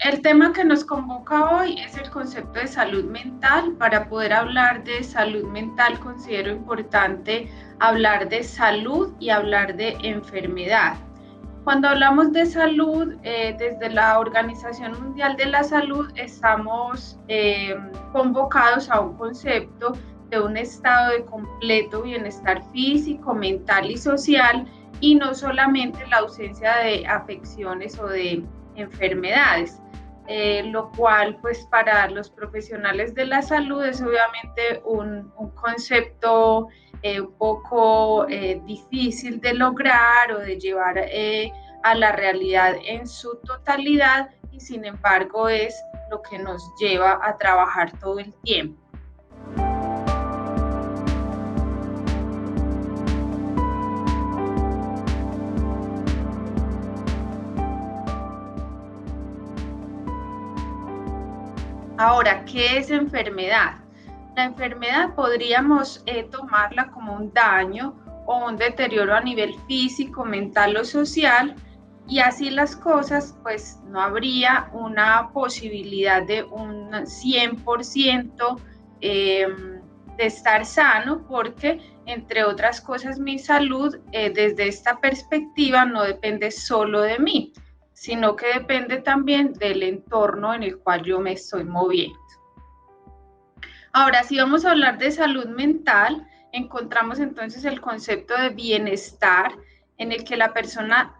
el tema que nos convoca hoy es el concepto de salud mental. Para poder hablar de salud mental considero importante hablar de salud y hablar de enfermedad. Cuando hablamos de salud, desde la Organización Mundial de la Salud estamos convocados a un concepto de un estado de completo bienestar físico, mental y social, y no solamente la ausencia de afecciones o de enfermedades. Lo cual pues para los profesionales de la salud es obviamente un concepto un poco difícil de lograr o de llevar a la realidad en su totalidad, y sin embargo es lo que nos lleva a trabajar todo el tiempo. Ahora, ¿qué es enfermedad? La enfermedad podríamos tomarla como un daño o un deterioro a nivel físico, mental o social, y así las cosas, pues no habría una posibilidad de un 100% de estar sano, porque entre otras cosas mi salud desde esta perspectiva no depende solo de mí, sino que depende también del entorno en el cual yo me estoy moviendo. Ahora, si vamos a hablar de salud mental, encontramos entonces el concepto de bienestar, en el que la persona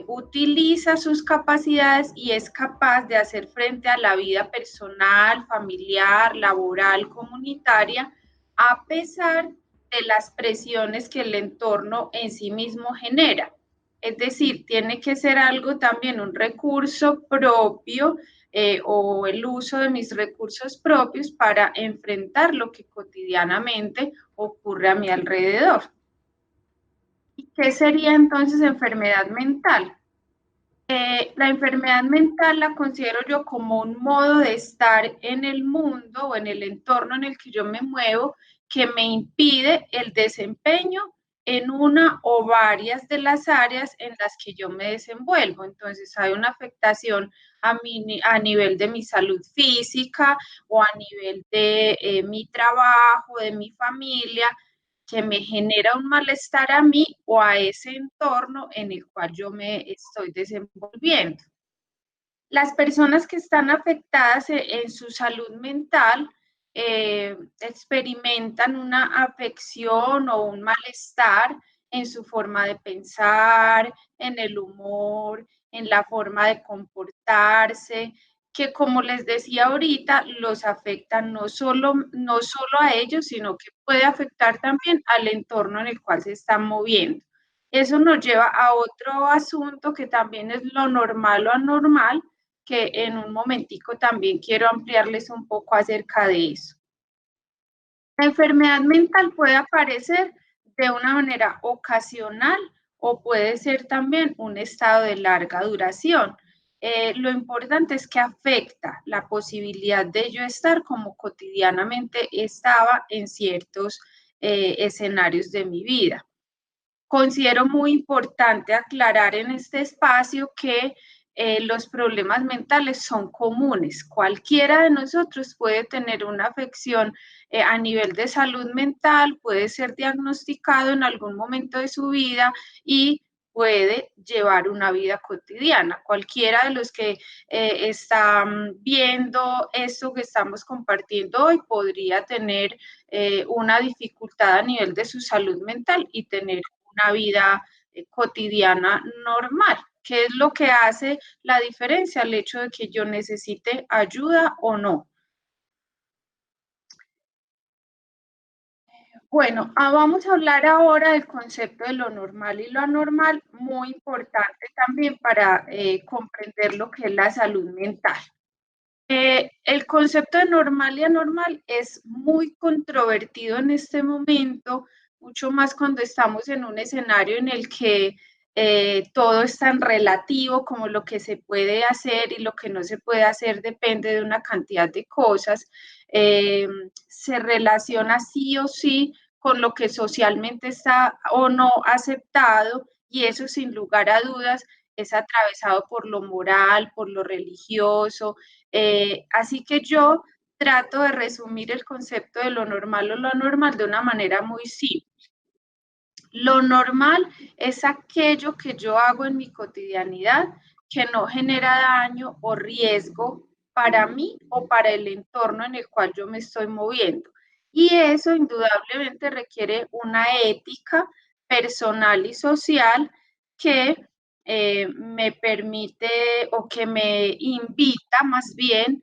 utiliza sus capacidades y es capaz de hacer frente a la vida personal, familiar, laboral, comunitaria, a pesar de las presiones que el entorno en sí mismo genera. Es decir, tiene que ser algo también, un recurso propio o el uso de mis recursos propios para enfrentar lo que cotidianamente ocurre a mi alrededor. ¿Y qué sería entonces enfermedad mental? La enfermedad mental la considero yo como un modo de estar en el mundo o en el entorno en el que yo me muevo, que me impide el desempeño en una o varias de las áreas en las que yo me desenvuelvo. Entonces hay una afectación a nivel de mi salud física o a nivel de mi trabajo, de mi familia, que me genera un malestar a mí o a ese entorno en el cual yo me estoy desenvolviendo. Las personas que están afectadas en su salud mental experimentan una afección o un malestar en su forma de pensar, en el humor, en la forma de comportarse, que como les decía ahorita, los afecta no solo a ellos, sino que puede afectar también al entorno en el cual se están moviendo. Eso nos lleva a otro asunto que también es lo normal o anormal, que en un momentico también quiero ampliarles un poco acerca de eso. La enfermedad mental puede aparecer de una manera ocasional o puede ser también un estado de larga duración. Lo importante es que afecta la posibilidad de yo estar como cotidianamente estaba en ciertos escenarios de mi vida. Considero muy importante aclarar en este espacio que los problemas mentales son comunes. Cualquiera de nosotros puede tener una afección a nivel de salud mental, puede ser diagnosticado en algún momento de su vida y puede llevar una vida cotidiana. Cualquiera de los que están viendo esto que estamos compartiendo hoy podría tener una dificultad a nivel de su salud mental y tener una vida cotidiana normal. ¿Qué es lo que hace la diferencia? El hecho de que yo necesite ayuda o no. Bueno, vamos a hablar ahora del concepto de lo normal y lo anormal, muy importante también para comprender lo que es la salud mental. El concepto de normal y anormal es muy controvertido en este momento, mucho más cuando estamos en un escenario en el que todo es tan relativo, como lo que se puede hacer y lo que no se puede hacer depende de una cantidad de cosas. Se relaciona sí o sí con lo que socialmente está o no aceptado, y eso sin lugar a dudas es atravesado por lo moral, por lo religioso. Así que yo trato de resumir el concepto de lo normal o lo anormal de una manera muy simple. Lo normal es aquello que yo hago en mi cotidianidad que no genera daño o riesgo para mí o para el entorno en el cual yo me estoy moviendo. Y eso indudablemente requiere una ética personal y social que me permite o que me invita más bien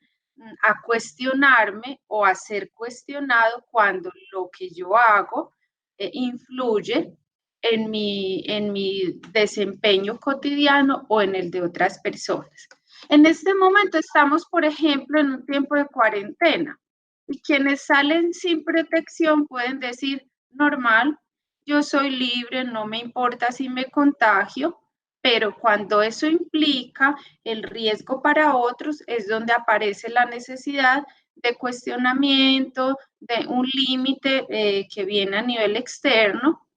a cuestionarme o a ser cuestionado cuando lo que yo hago influye en mi desempeño cotidiano o en el de otras personas. En este momento estamos, por ejemplo, en un tiempo de cuarentena y quienes salen sin protección pueden decir, normal, yo soy libre, no me importa si me contagio, pero cuando eso implica el riesgo para otros es donde aparece la necesidad de cuestionamiento, de un límite que viene a nivel externo.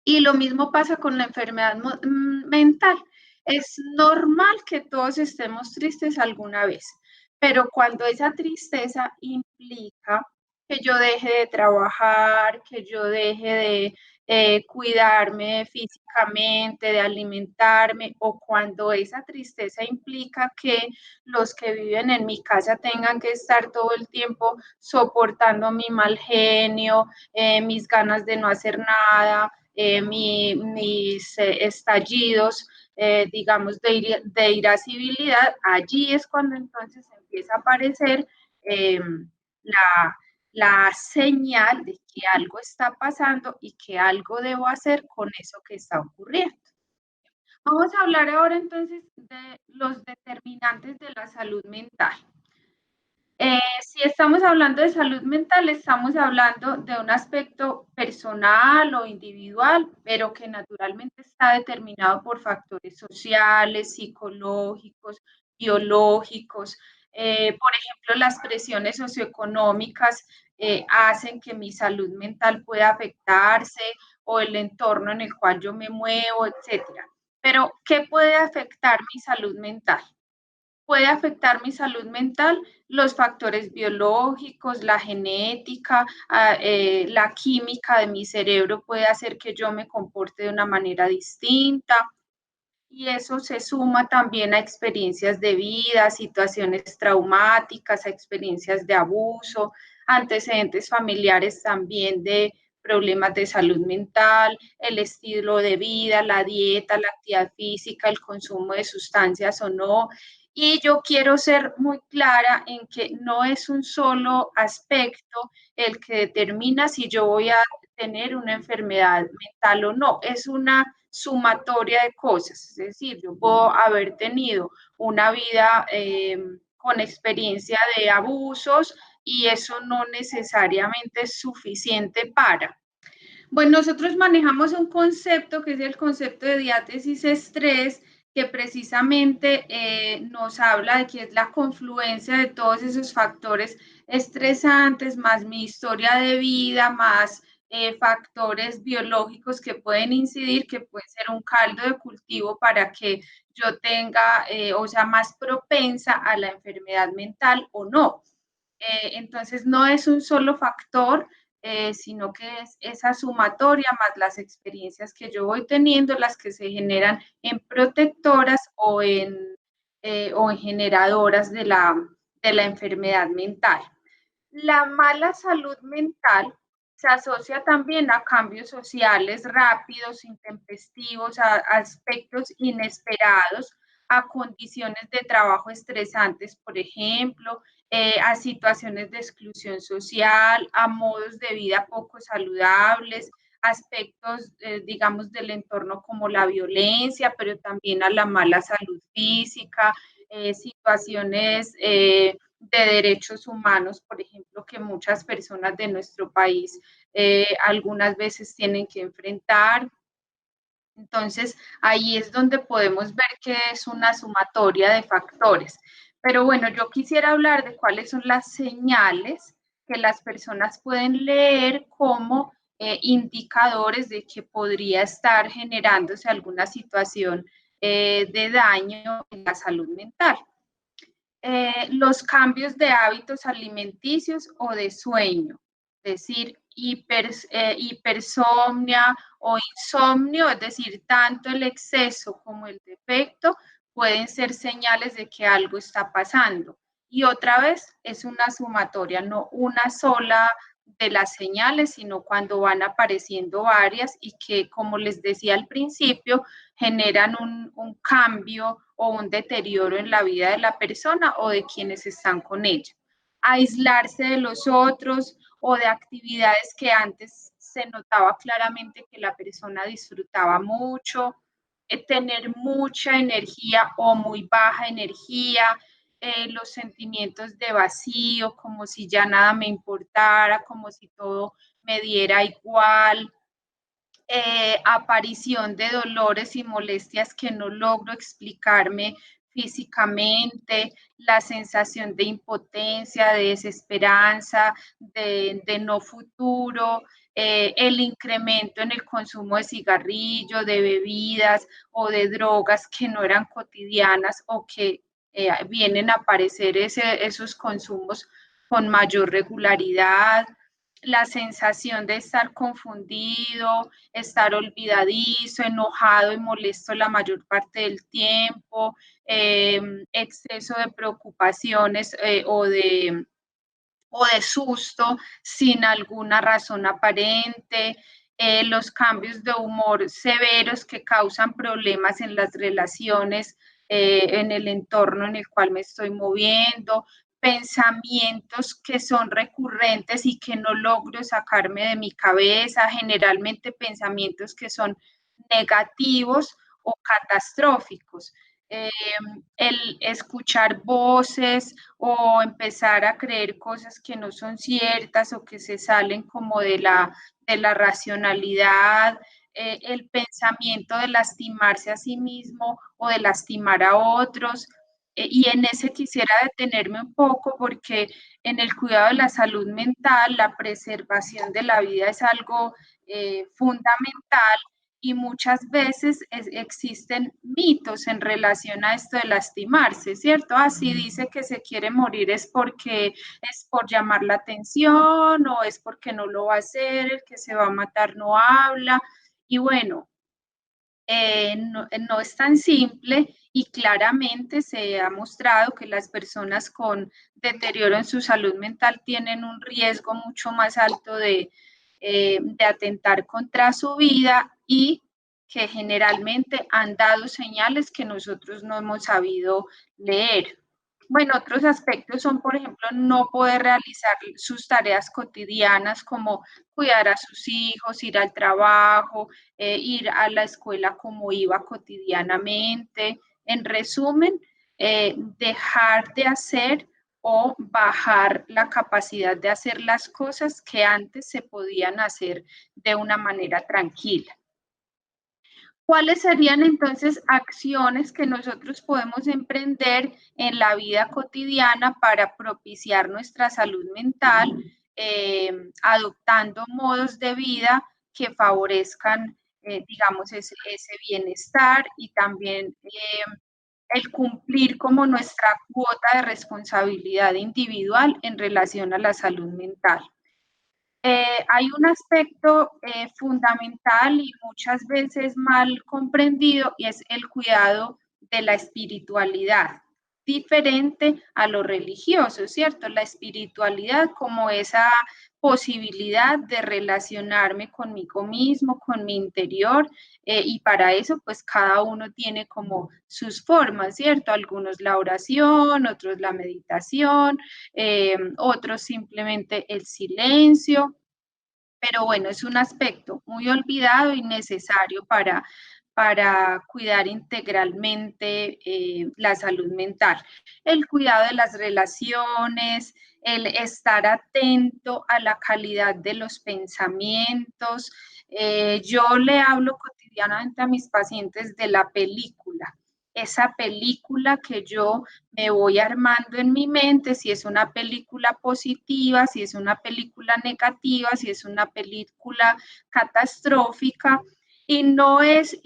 Y lo mismo pasa con la enfermedad mental. Es normal que todos estemos tristes alguna vez, pero cuando esa tristeza implica que yo deje de trabajar, que yo deje de cuidarme físicamente, de alimentarme, o cuando esa tristeza implica que los que viven en mi casa tengan que estar todo el tiempo soportando mi mal genio, mis ganas de no hacer nada, mis estallidos, digamos, de irascibilidad, allí es cuando entonces empieza a aparecer la, la señal de que algo está pasando y que algo debo hacer con eso que está ocurriendo. Vamos a hablar ahora entonces de los determinantes de la salud mental. Si estamos hablando de salud mental, estamos hablando de un aspecto personal o individual, pero que naturalmente está determinado por factores sociales, psicológicos, biológicos. Por ejemplo, las presiones socioeconómicas hacen que mi salud mental pueda afectarse o el entorno en el cual yo me muevo, etcétera. Pero, ¿qué puede afectar mi salud mental? Puede afectar mi salud mental los factores biológicos, la genética, la química de mi cerebro puede hacer que yo me comporte de una manera distinta y eso se suma también a experiencias de vida, situaciones traumáticas, a experiencias de abuso, antecedentes familiares también de problemas de salud mental, el estilo de vida, la dieta, la actividad física, el consumo de sustancias o no. Y yo quiero ser muy clara en que no es un solo aspecto el que determina si yo voy a tener una enfermedad mental o no, es una sumatoria de cosas, es decir, yo puedo haber tenido una vida con experiencia de abusos y eso no necesariamente es suficiente para. Bueno, nosotros manejamos un concepto que es el concepto de diátesis estrés, que precisamente nos habla de que es la confluencia de todos esos factores estresantes, más mi historia de vida, más factores biológicos que pueden incidir, que puede ser un caldo de cultivo para que yo tenga, o sea, más propensa a la enfermedad mental o no. Entonces, no es un solo factor, sino que es esa sumatoria más las experiencias que yo voy teniendo, las que se generan en protectoras o en generadoras de la enfermedad mental. La mala salud mental se asocia también a cambios sociales rápidos, intempestivos, a aspectos inesperados, a condiciones de trabajo estresantes, por ejemplo, a situaciones de exclusión social, a modos de vida poco saludables, aspectos, digamos, del entorno como la violencia, pero también a la mala salud física, situaciones de derechos humanos, por ejemplo, que muchas personas de nuestro país algunas veces tienen que enfrentar. Entonces, ahí es donde podemos ver que es una sumatoria de factores. Pero bueno, yo quisiera hablar de cuáles son las señales que las personas pueden leer como indicadores de que podría estar generándose alguna situación de daño en la salud mental. Los cambios de hábitos alimenticios o de sueño, es decir, hipersomnia o insomnio, es decir, tanto el exceso como el defecto pueden ser señales de que algo está pasando. Y otra vez es una sumatoria, no una sola de las señales, sino cuando van apareciendo varias y que, como les decía al principio, generan un cambio o un deterioro en la vida de la persona o de quienes están con ella. Aislarse de los otros o de actividades que antes se notaba claramente que la persona disfrutaba mucho, tener mucha energía o muy baja energía, los sentimientos de vacío, como si ya nada me importara, como si todo me diera igual, aparición de dolores y molestias que no logro explicarme físicamente, la sensación de impotencia, de desesperanza, de no futuro, el incremento en el consumo de cigarrillos, de bebidas o de drogas que no eran cotidianas o que vienen a aparecer esos consumos con mayor regularidad, la sensación de estar confundido, estar olvidadizo, enojado y molesto la mayor parte del tiempo, exceso de preocupaciones o de susto sin alguna razón aparente, los cambios de humor severos que causan problemas en las relaciones, en el entorno en el cual me estoy moviendo, pensamientos que son recurrentes y que no logro sacarme de mi cabeza, generalmente pensamientos que son negativos o catastróficos. Eh, el escuchar voces o empezar a creer cosas que no son ciertas o que se salen como de la racionalidad, el pensamiento de lastimarse a sí mismo o de lastimar a otros. Y en ese quisiera detenerme un poco porque en el cuidado de la salud mental, la preservación de la vida es algo fundamental y muchas veces existen mitos en relación a esto de lastimarse, ¿cierto? Así dice que se quiere morir es porque es por llamar la atención o es porque no lo va a hacer, el que se va a matar no habla. Y bueno, no es tan simple y claramente se ha mostrado que las personas con deterioro en su salud mental tienen un riesgo mucho más alto de atentar contra su vida y que generalmente han dado señales que nosotros no hemos sabido leer. Bueno, otros aspectos son, por ejemplo, no poder realizar sus tareas cotidianas como cuidar a sus hijos, ir al trabajo, ir a la escuela como iba cotidianamente. En resumen, dejar de hacer o bajar la capacidad de hacer las cosas que antes se podían hacer de una manera tranquila. ¿Cuáles serían entonces acciones que nosotros podemos emprender en la vida cotidiana para propiciar nuestra salud mental, adoptando modos de vida que favorezcan, digamos, ese bienestar y también el cumplir como nuestra cuota de responsabilidad individual en relación a la salud mental? Hay un aspecto fundamental y muchas veces mal comprendido y es el cuidado de la espiritualidad, diferente a lo religioso, ¿cierto? La espiritualidad como esa posibilidad de relacionarme conmigo mismo, con mi interior, y para eso pues cada uno tiene como sus formas, ¿cierto? Algunos la oración, otros la meditación, otros simplemente el silencio, pero bueno, es un aspecto muy olvidado y necesario para cuidar integralmente la salud mental. El cuidado de las relaciones, el estar atento a la calidad de los pensamientos. Yo le hablo cotidianamente a mis pacientes de la película, esa película que yo me voy armando en mi mente, si es una película positiva, si es una película negativa, si es una película catastrófica, Y no es,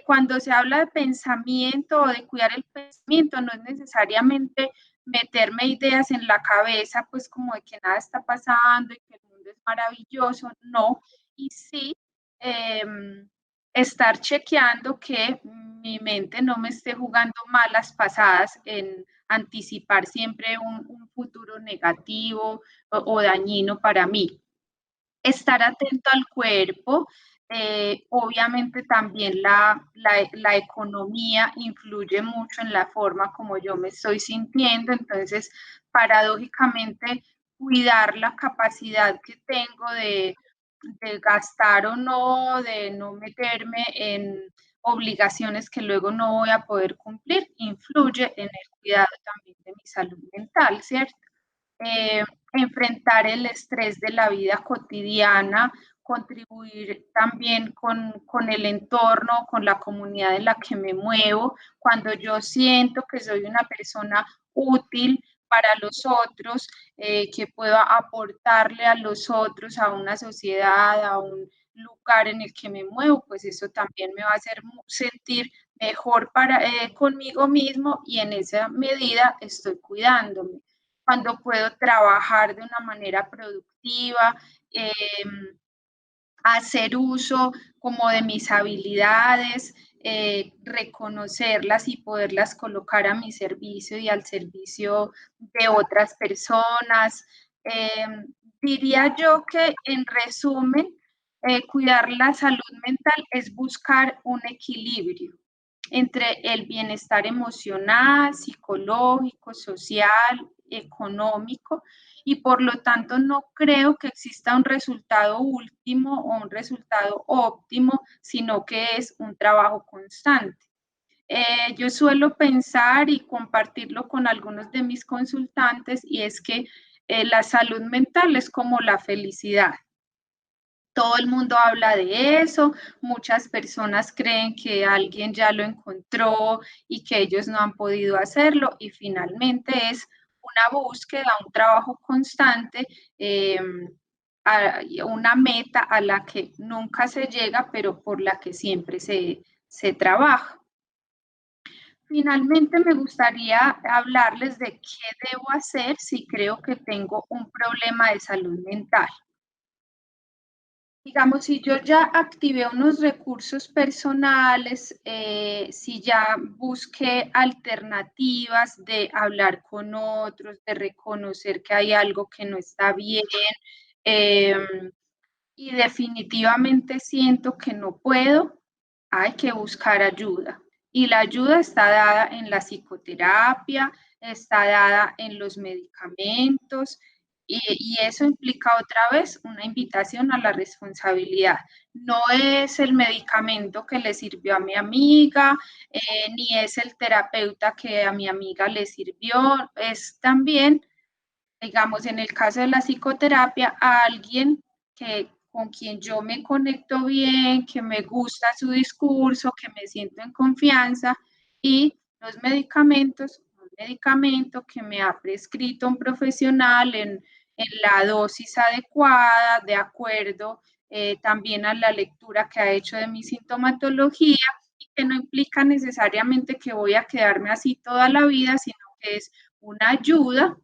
cuando se habla de pensamiento o de cuidar el pensamiento, no es necesariamente meterme ideas en la cabeza, pues como de que nada está pasando y que el mundo es maravilloso, no. Y sí, eh, estar chequeando que mi mente no me esté jugando malas pasadas en anticipar siempre un futuro negativo o dañino para mí. Estar atento al cuerpo, obviamente también la economía influye mucho en la forma como yo me estoy sintiendo, entonces paradójicamente cuidar la capacidad que tengo de gastar o no, de no meterme en obligaciones que luego no voy a poder cumplir, influye en el cuidado también de mi salud mental, ¿cierto? eh, Enfrentar el estrés de la vida cotidiana, contribuir también con el entorno, con la comunidad en la que me muevo, cuando yo siento que soy una persona útil para los otros, que puedo aportarle a los otros, a una sociedad, a un lugar en el que me muevo, pues eso también me va a hacer sentir mejor conmigo mismo y en esa medida estoy cuidándome cuando puedo trabajar de una manera productiva, eh, hacer uso como de mis habilidades, reconocerlas y poderlas colocar a mi servicio y al servicio de otras personas. Eh, Diría yo que en resumen, cuidar la salud mental es buscar un equilibrio entre el bienestar emocional, psicológico, social, económico, y por lo tanto no creo que exista un resultado último o un resultado óptimo, sino que es un trabajo constante. Yo suelo pensar y compartirlo con algunos de mis consultantes y es que la salud mental es como la felicidad. Todo el mundo habla de eso, muchas personas creen que alguien ya lo encontró y que ellos no han podido hacerlo y finalmente es una búsqueda, un trabajo constante, una meta a la que nunca se llega, pero por la que siempre se trabaja. Finalmente, me gustaría hablarles de qué debo hacer si creo que tengo un problema de salud mental. Digamos, si yo ya activé unos recursos personales, si ya busqué alternativas de hablar con otros, de reconocer que hay algo que no está bien, eh, y definitivamente siento que no puedo, hay que buscar ayuda. Y la ayuda está dada en la psicoterapia, está dada en los medicamentos, y eso implica otra vez una invitación a la responsabilidad. No es el medicamento que le sirvió a mi amiga, ni es el terapeuta que a mi amiga le sirvió, es también, digamos, en el caso de la psicoterapia, a alguien con quien yo me conecto bien, que me gusta su discurso, que me siento en confianza, y los medicamentos, un medicamento que me ha prescrito un profesional en la dosis adecuada, de acuerdo también a la lectura que ha hecho de mi sintomatología, y que no implica necesariamente que voy a quedarme así toda la vida, sino que es una ayuda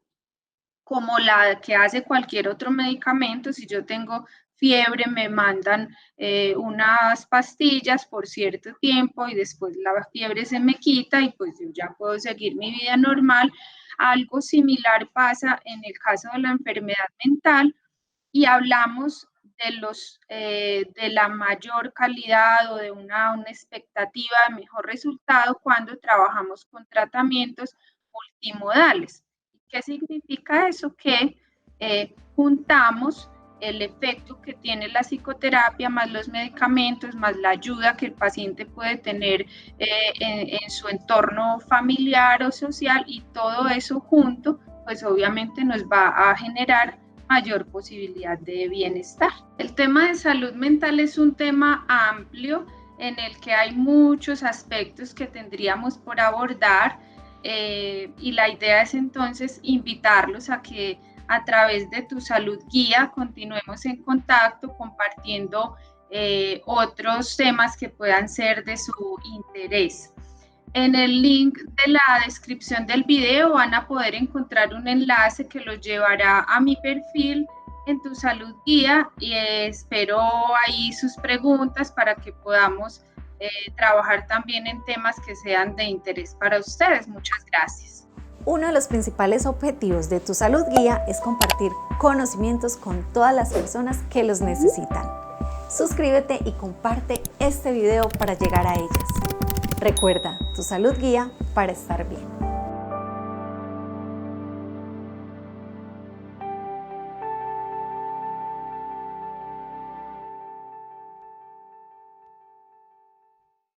como la que hace cualquier otro medicamento. Si yo tengo fiebre, me mandan unas pastillas por cierto tiempo y después la fiebre se me quita y pues yo ya puedo seguir mi vida normal. Algo similar pasa en el caso de la enfermedad mental y hablamos de la mayor calidad o de una expectativa de mejor resultado cuando trabajamos con tratamientos multimodales. ¿Qué significa eso? Que juntamos el efecto que tiene la psicoterapia, más los medicamentos, más la ayuda que el paciente puede tener en su entorno familiar o social, y todo eso junto, pues obviamente nos va a generar mayor posibilidad de bienestar. El tema de salud mental es un tema amplio en el que hay muchos aspectos que tendríamos por abordar, y la idea es entonces invitarlos a que a través de Tu Salud Guía continuemos en contacto compartiendo otros temas que puedan ser de su interés. En el link de la descripción del video van a poder encontrar un enlace que los llevará a mi perfil en Tu Salud Guía y espero ahí sus preguntas para que podamos trabajar también en temas que sean de interés para ustedes. Muchas gracias. Uno de los principales objetivos de Tu Salud Guía es compartir conocimientos con todas las personas que los necesitan. Suscríbete y comparte este video para llegar a ellas. Recuerda, Tu Salud Guía para estar bien.